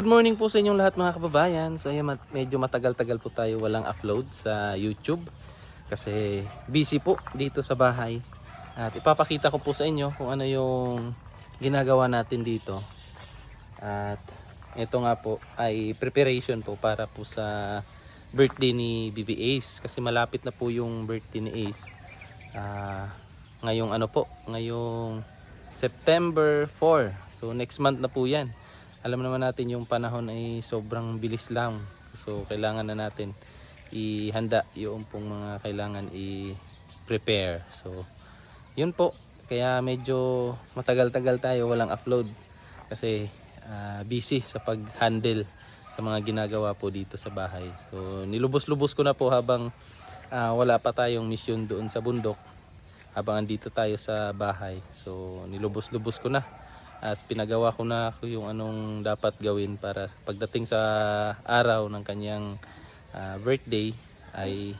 Good morning po sa inyong lahat mga kababayan. So ayan, medyo matagal-tagal po tayo walang upload sa YouTube kasi busy po dito sa bahay. At ipapakita ko po sa inyo kung ano yung ginagawa natin dito. At ito nga po ay preparation po para po sa birthday ni Bibi Ace kasi malapit na po yung birthday ni Ace. Ngayong ano po, ngayong September 4. So next month na po yan. Alam naman natin yung panahon ay sobrang bilis lang. So kailangan na natin ihanda yung pong mga kailangan i-prepare. So yun po. Kaya medyo matagal-tagal tayo walang upload. Kasi busy sa pag-handle sa mga ginagawa po dito sa bahay. So nilubos-lubos ko na po habang wala pa tayong mission doon sa bundok. Habang andito tayo sa bahay. So nilubos-lubos ko na. At pinagawa ko na yung anong dapat gawin para pagdating sa araw ng kanyang birthday ay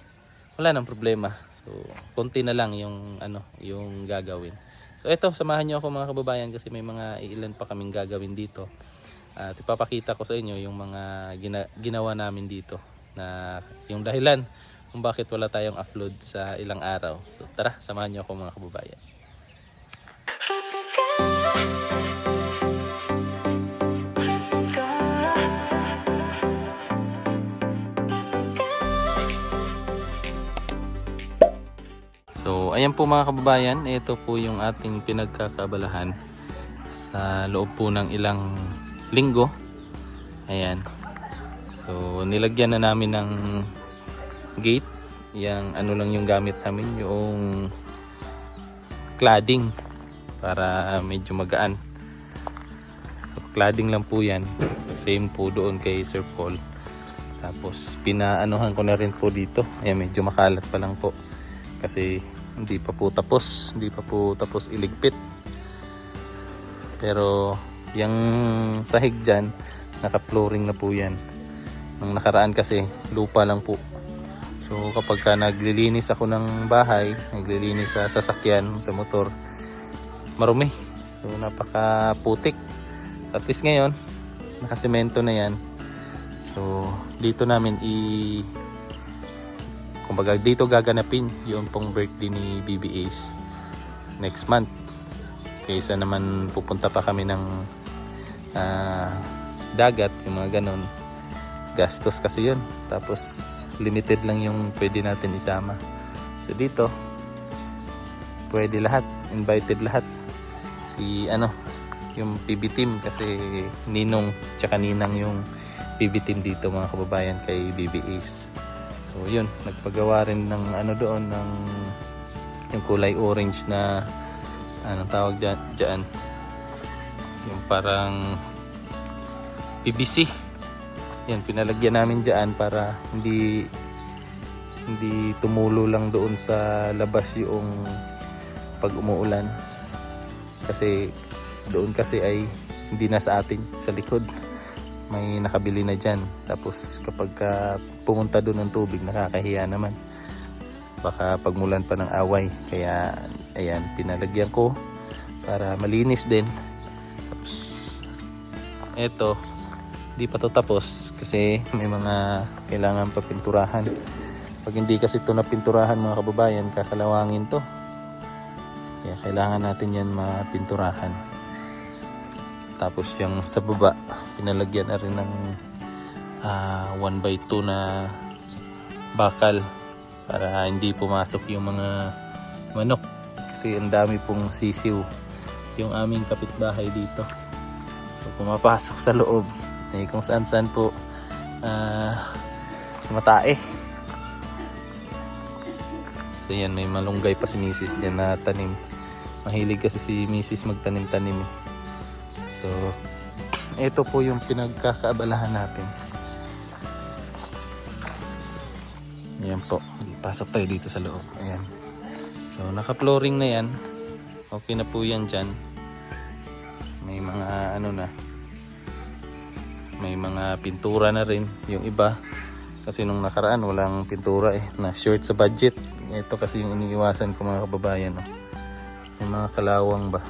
wala nang problema. So konti na lang yung yung gagawin. So ito, samahan niyo ako mga kababayan kasi may mga ilan pa kaming gagawin dito. At ipapakita ko sa inyo yung mga ginawa namin dito na yung dahilan kung bakit wala tayong upload sa ilang araw. So tara, samahan niyo ako mga kababayan. So ayan po mga kababayan, ito po yung ating pinagkakabalahan sa loob po ng ilang linggo. Ayan. So nilagyan na namin ng gate. Yang ano lang yung gamit namin, yung cladding para medyo magaan. So cladding lang po yan. Same po doon kay Sir Paul. Tapos pinaanuhan ko na rin po dito. Ayan, medyo makalat pa lang po. Kasi hindi pa po tapos iligpit. Pero yung sahig dyan, naka-flooring na po yan. Nung nakaraan kasi lupa lang po. So kapag ka naglilinis ako ng bahay, naglilinis sa sasakyan, sa motor, marumi. So napaka-putik. At least ngayon, nakasemento na yan. So dito namin kumbaga dito gaganapin yung pong birthday ni Bibi Ace next month. Kaysa naman pupunta pa kami ng dagat, yung mga ganon. Gastos kasi yun. Tapos limited lang yung pwede natin isama. So dito, pwede lahat. Invited lahat. Yung PB team kasi ninong tsaka ninang yung PB team dito mga kababayan kay Bibi Ace. So yun, nagpagawa rin ng doon ng yung kulay orange na anong tawag dyan, yung parang PVC. Yan, pinalagyan namin dyan para hindi tumulo lang doon sa labas yung pag umuulan. Kasi doon kasi ay hindi na sa atin, sa likod. May nakabili na dyan. Tapos kapag pumunta doon ng tubig, nakakahiya naman. Baka pagmulan pa ng away. Kaya ayan, pinalagyan ko para malinis din. Tapos eto, di pa to tapos kasi may mga kailangan pa pinturahan. Pag hindi kasi ito napinturahan mga kababayan, kakalawangin to. Kaya kailangan natin yan mapinturahan. Tapos yung sa baba, pinalagyan na rin ng 1x2 na bakal para hindi pumasok yung mga manok. Kasi ang dami pong sisiw yung aming kapitbahay dito. So pumapasok sa loob. Kung saan po matae. So yan, may malunggay pa si Mrs. dyan na tanim. Mahilig kasi si Mrs. magtanim-tanim. So, ito po yung pinagkakaabalahan natin. Ayan po. Pasok tayo dito sa loob. Ayan. So, naka-flooring na yan. Okay na po yan dyan. May mga may mga pintura na rin. Yung iba, kasi nung nakaraan walang pintura na short sa budget. Ito kasi yung iniiwasan ko mga kababayan. May mga kalawang ba.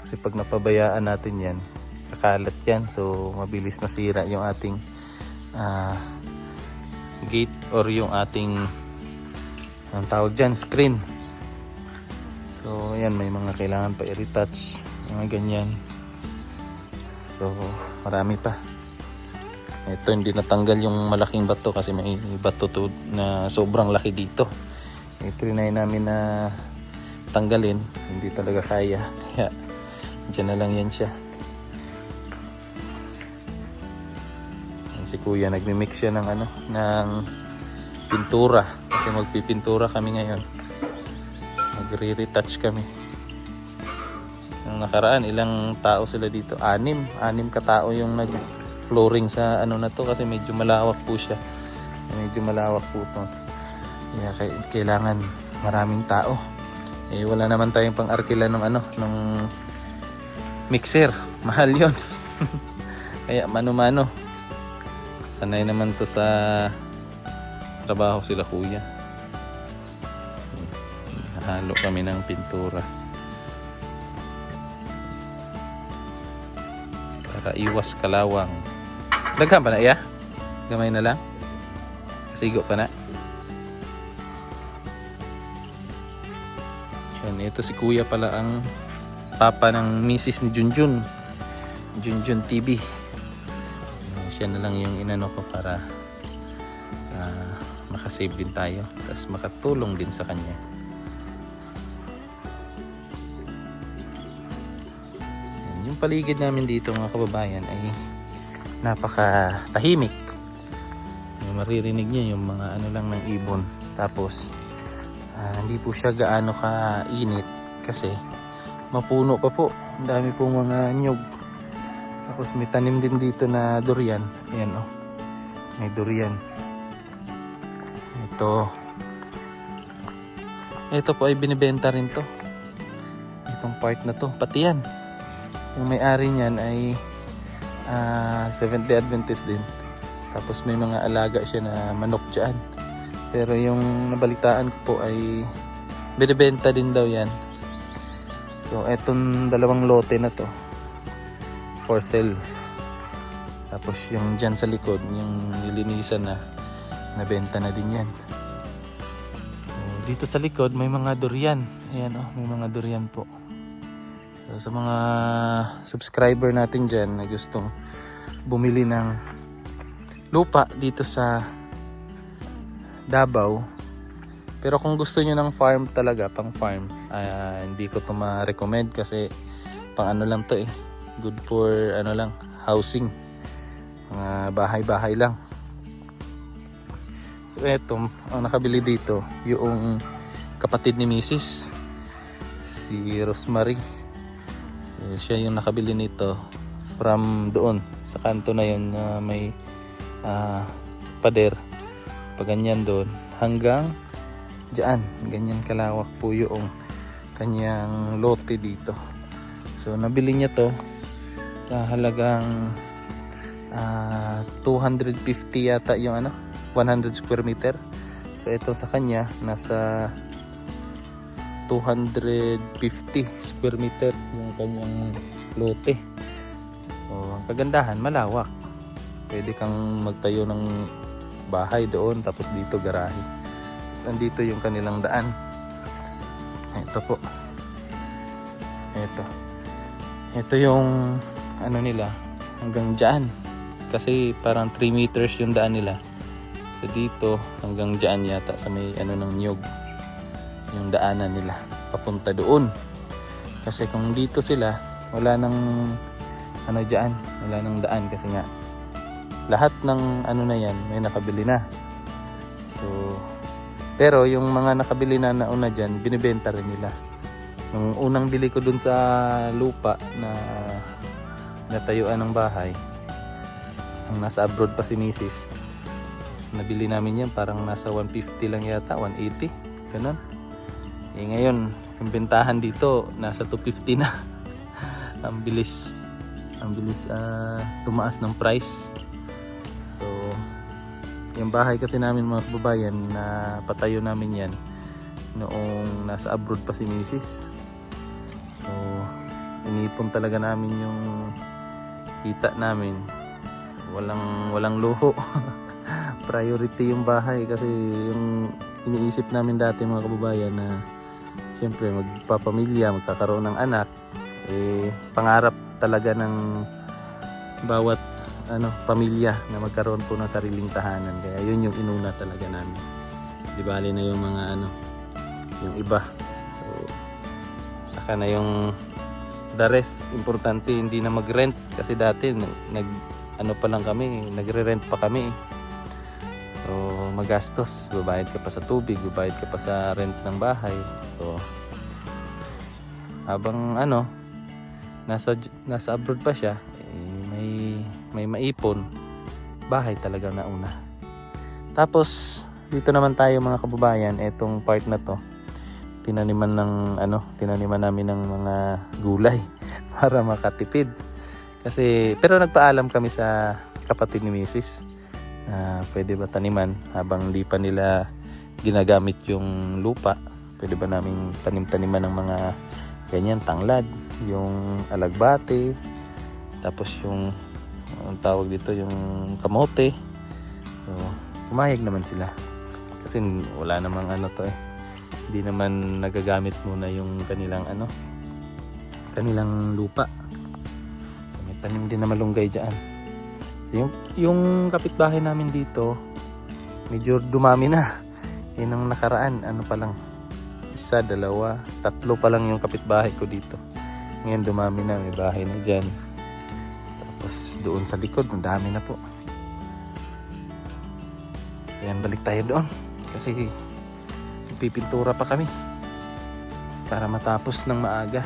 Kasi pag napabayaan natin yan, kakalat yan. So mabilis masira yung ating gate or yung ating ang tawag dyan, screen. So yan, may mga kailangan pa i-retouch, mga ganyan. So marami pa. Ito hindi natanggal yung malaking bato kasi may bato to na sobrang laki dito. I-try namin na tanggalin, hindi talaga kaya. Kaya dyan na lang yan siya. Yan si kuya, nagmi-mix siya ng ng pintura kasi magpipintura kami ngayon. Magre-retouch kami. Nung nakaraan, ilang tao sila dito? 6 katao yung nag-flooring sa na to kasi medyo malawak po siya. Medyo malawak po to. Kaya kailangan maraming tao. Wala naman tayong pang-arkila ng ng mixer. Mahal 'yon. Kaya mano-mano. Sanay naman to sa trabaho sila kuya. Halo kami ng pintura. Para iwas kalawang. Daghan pa na iya? Gamay na lang? Kasigo pa na? Yan, ito si kuya pala ang papa ng misis ni Junjun. Junjun TV. Siya na lang yung inano ko para makasave din tayo. Tapos makatulong din sa kanya. Yung paligid namin dito mga kababayan ay napaka-tahimik. Maririnig nyo yung mga lang ng ibon. Tapos hindi po siya gaano ka-init kasi mapuno pa po. Ang dami po mga nyug. Tapos may tanim din dito na durian. Ayan oh. May durian. Ito po ay binibenta rin to. Itong part na to. Pati yan. Yung may-ari niyan ay Seventh-day Adventist din. Tapos may mga alaga siya na manok dyan. Pero yung nabalitaan ko po ay binibenta din daw yan. So etong dalawang lote na to for sale. Tapos yung dyan sa likod, yung nilinisan na, nabenta na din yan. So, dito sa likod may mga durian. Ayan oh, may mga durian po. So, sa mga subscriber natin dyan na gustong bumili ng lupa dito sa Davao, pero kung gusto nyo ng farm talaga, pang farm, hindi ko to ma-recommend kasi pang lang to eh. Good for lang, housing, mga bahay-bahay lang. So eto, ang nakabili dito yung kapatid ni Mrs. si Rosemary. Siya yung nakabili nito from doon sa kanto na yun, may pader pa ganyan doon hanggang dyan, ganyan kalawak po yung kanyang lote dito. So nabili niya to sa halagang 250 yata yung 100 square meter. So ito sa kanya nasa 250 square meter yung kanyang lote. So ang kagandahan, malawak. Pwede kang magtayo ng bahay doon, tapos dito garahe. Tapos andito yung kanilang daan. Ito po. Ito yung nila hanggang dyan. Kasi parang 3 meters yung daan nila. So dito hanggang dyan yata sa may ng nyug. Yung daanan nila papunta doon. Kasi kung dito sila, wala nang dyan, wala nang daan kasi nga lahat ng na yan may nakabili na. So pero yung mga nakabili na nauna dyan, binibenta rin nila. Nung unang bili ko dun sa lupa na natayuan ng bahay, ang nasa abroad pa si Mrs., nabili namin yan parang nasa 150 lang yata, 180 ganun. Ngayon yung bentahan dito nasa 250 na. ang bilis tumaas ng price. So yung bahay kasi namin mga kababayan na patayo namin yan noong nasa abroad pa si Mrs. So inipon talaga namin yung kita namin, walang luho. Priority yung bahay kasi yung iniisip namin dati mga kababayan na siyempre magpapamilya, magkakaroon ng anak, pangarap talaga ng bawat pamilya na magkaroon po ng sariling tahanan. Kaya yun yung inuna talaga namin. Di bali na yung mga yung iba. So, saka na yung the rest, importante hindi na mag-rent kasi dati nagre-rent pa kami. So magastos, babayad ka pa sa tubig, babayad ka pa sa rent ng bahay. So habang nasa abroad pa siya, may maipon, bahay talaga nauna. Tapos dito naman tayo mga kababayan, etong part na to tinaniman namin ng mga gulay para makatipid. Kasi pero nagpaalam kami sa kapatid ni Mrs. Pwede ba taniman habang hindi pa nila ginagamit yung lupa, pwede ba naming tanim-taniman ng mga ganyan, tanglad, yung alagbate, tapos yung ang tawag dito yung kamote. So pumayag naman sila kasi wala namang hindi naman nagagamit muna yung kanilang lupa. So, may tanim din na malunggay dyan. So, yung kapitbahay namin dito medyo dumami na. Yun ang nakaraan, pa lang, 1, 2, 3 pa lang yung kapitbahay ko dito. Ngayon dumami na, may bahay na dyan. Tapos doon sa likod madami na po. Ayan, balik tayo doon kasi pipintura pa kami para matapos ng maaga.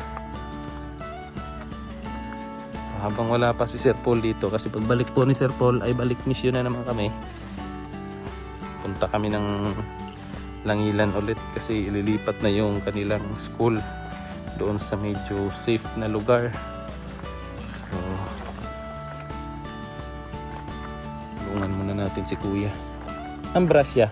So, habang wala pa si Sir Paul dito, kasi pagbalik po ni Sir Paul ay balik mission na naman kami. Punta kami ng Langilan ulit kasi ililipat na yung kanilang school doon sa medyo safe na lugar. So tulungan muna natin si Kuya. Ang brasya.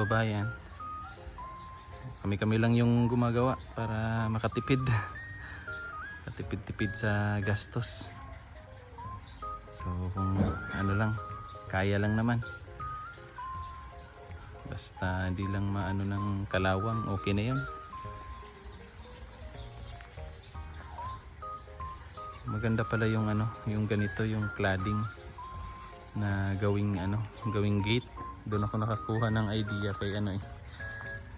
kababayan. Kami-kami lang yung gumagawa para makatipid. Katipid-tipid sa gastos. So kung ano lang, kaya lang naman. Basta hindi lang maano ng kalawang, okay na yun. Maganda pala yung ano, yung ganito, yung cladding na gawing ano, gawing gate. Doon ako nakakuha ng idea kay ano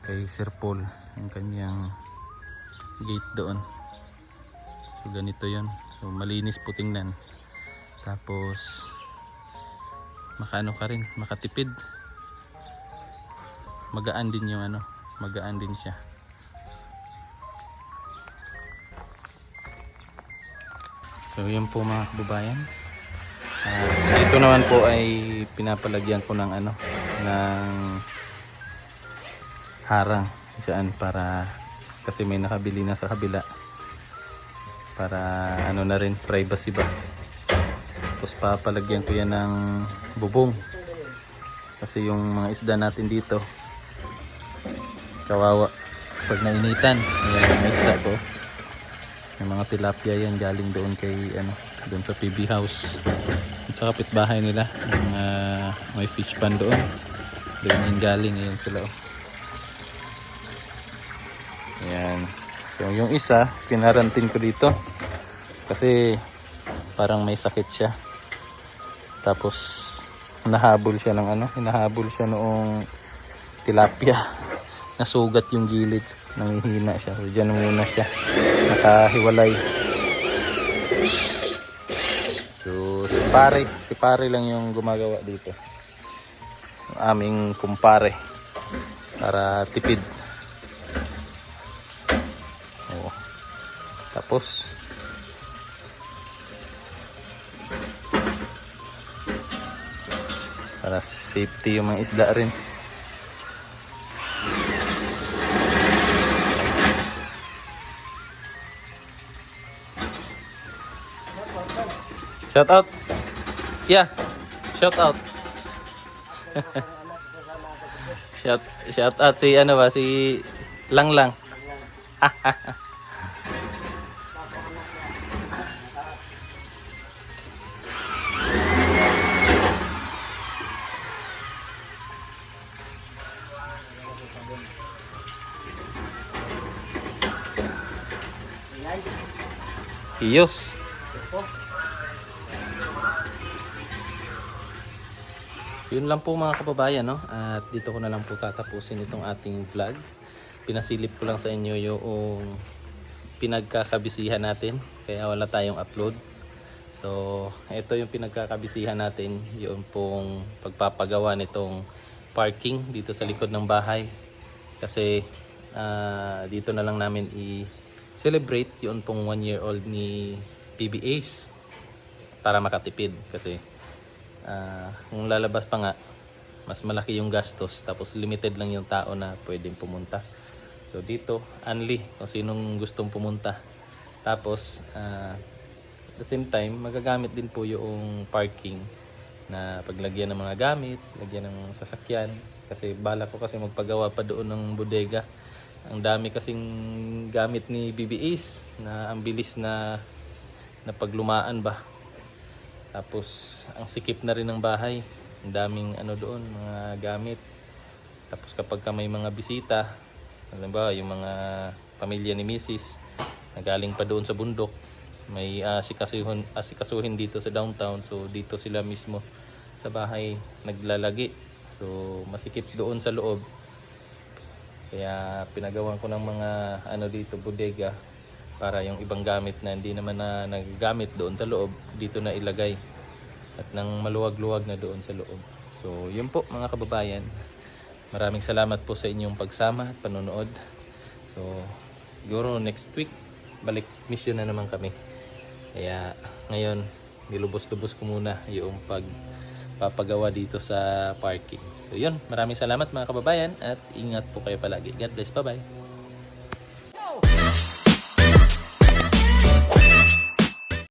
kay Sir Paul, yung kanyang gate doon. So ganito 'yon. So malinis po tingnan. Tapos makaano ka rin, makatipid. Magaan din yung ano, magaan din siya. So yun po mga kababayan. Ito naman po ay pinapalagyan ko ng ano, ng harang diyan para kasi may nakabili na sa kabila. Para ano na rin, privacy ba. Tapos papalagyan ko yan ng bubong. Kasi yung mga isda natin dito, kawawa pag nainitan. Ayan yung isda ko. May mga tilapia yan galing doon kay ano, doon sa PB house. At sa kapitbahay nila, yung, may fish pan doon. Doon yung galing, ayan sila. Ayan. So yung isa, pinarantin ko dito. Kasi parang may sakit siya. Tapos nahabol siya ng ano, hinahabol siya noong tilapia. Nasugat yung gilid, nanghihina siya. So dyan muna siya, nakahiwalay. So si pare lang yung gumagawa dito, yung aming kumpare, para tipid. Oo. Tapos para safety yung mga isda rin. Shout out. Yeah. Shout out. shout out si ano ba, si Langlang. Iyos. Yun lang po mga kababayan, no? At dito ko na lang po tatapusin itong ating vlog. Pinasilip ko lang sa inyo yung pinagkakabisihan natin, kaya wala tayong upload. So ito yung pinagkakabisihan natin, yung pong pagpapagawa nitong parking dito sa likod ng bahay. Kasi dito na lang namin i-celebrate yung pong 1-year-old ni PB Ace para makatipid. Kasi kung lalabas pa nga, mas malaki yung gastos, tapos limited lang yung tao na pwedeng pumunta. So dito, only kung sinong gustong pumunta. Tapos at the same time, magagamit din po yung parking na paglagyan ng mga gamit, lagyan ng sasakyan. Kasi bala ko kasi magpagawa pa doon ng bodega. Ang dami kasing gamit ni BBAs na ang bilis na paglumaan ba. Tapos ang sikip na rin ng bahay. Ang daming ano doon, mga gamit. Tapos kapag may mga bisita, alam ba, yung mga pamilya ni Mrs. na galing pa doon sa bundok, may asikasuhin dito sa downtown. So dito sila mismo sa bahay naglalagi. So masikip doon sa loob. Kaya pinagawan ko ng mga ano dito, bodega, para yung ibang gamit na hindi naman na nagagamit doon sa loob, dito na ilagay. At nang maluwag-luwag na doon sa loob. So yun po mga kababayan. Maraming salamat po sa inyong pagsama at panonood. So siguro next week, balik mission na naman kami. Kaya ngayon, nilubos-lubos ko muna yung pagpapagawa dito sa parking. So yun, maraming salamat mga kababayan at ingat po kayo palagi. God bless, bye-bye.